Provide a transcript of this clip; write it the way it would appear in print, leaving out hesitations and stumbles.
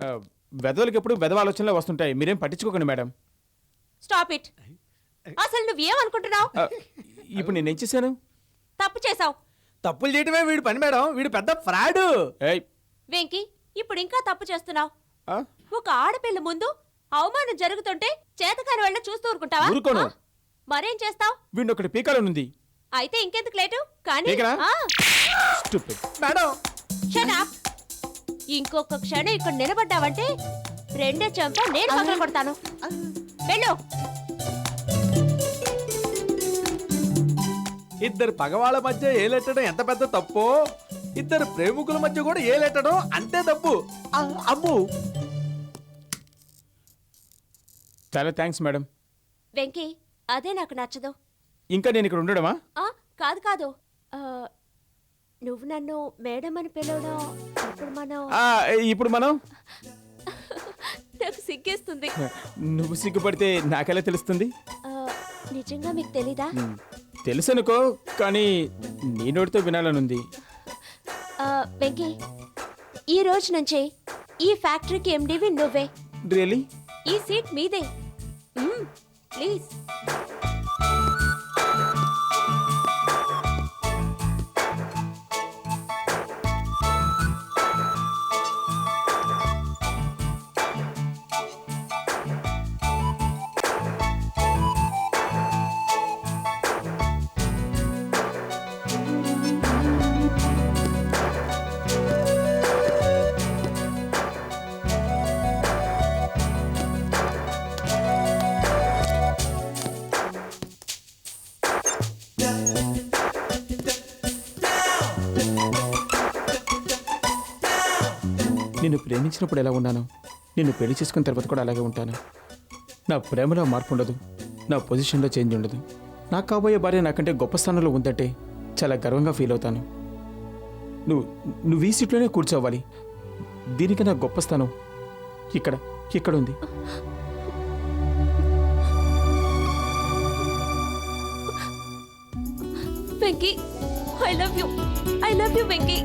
వెధవలకి ఎప్పుడు వెధవ ఆలోచనలే వస్తుంటాయి, మీరేం పట్టించుకోకండి మేడం. Stop it. అసలు నువ్వేమనుకుంటున్నావు? ఇప్పుడు నేనేం చేశాను? తప్పు చేసావు. తప్పులు చేయటమే వీడి పని మేడం, వీడు పెద్ద ఫ్రాడు. వెంకీ, ఇప్పుడు ఇంకా తప్పు చేస్తున్నావు. ఆ? ఒక ఆడపిల్ల ముందు అవమానం జరుగుతుంటే చేతకాని వాళ్ళ చూస్తూ ఊరుకుంటావా? ఊరుకోను. ఆ? మరేం చేస్తావు? వీడిని ఒకటి పీకాలనుంది. అయితే ఇంకెందుకు లేటు? కానీ పీకరా? ఆ, Stupid. Madam shut up. ఇంకొక క్షణం ఇక్కడ నిలబడ్డావంటే రెండే చెంప నేను పక్కన కొడతాను. వెళ్ళు. ఇద్దరు పగవాళ్ళ మధ్య ఏలెట్టడం ఎంత పెద్ద తప్పో, ఇద్దరు ప్రేమికుల మధ్య కూడా ఏలెట్టడం అంతే తప్పు. అమ్ము. చాలా థ్యాంక్స్ మేడం. వెంకీ, అదే నాకు నచ్చదు. ఇంకా నేను ఇక్కడ ఉండడమా? ఆ, కాదు కాదు. ఆ, నువ్వు నన్ను మేడం అని పిలవడం ఇప్పుడు మనం నాకు సిగ్గేస్తుంది. నువ్వు సిగ్గుపడితే నాకెలా తెలుస్తుంది? ఆ, నిజంగా మీకు తెలీదా? తెలుసనుకో, కానీ నీ నోటితో వినాలనుంది. వెంకీ, ఈ రోజు నుంచి ఈ ఫ్యాక్టరీకి ఎండివి నువ్వే. రియలీ? ఈ సీట్ మీదే. ప్లీజ్. నిన్ను ప్రేమించినప్పుడు ఎలా ఉన్నాను, నిన్ను పెళ్లి చేసుకున్న తర్వాత కూడా అలాగే ఉంటాను. నా ప్రేమలో మార్పు ఉండదు, నా పొజిషన్లో చేంజ్ ఉండదు. నాకు కాబోయే భార్య నాకంటే గొప్ప స్థానంలో ఉందంటే చాలా గర్వంగా ఫీల్ అవుతాను. నువ్వు ఈ సీట్లోనే కూర్చోవాలి. దీనికన్నా గొప్ప స్థానం ఇక్కడ ఉంది. Venky, I love you Venky.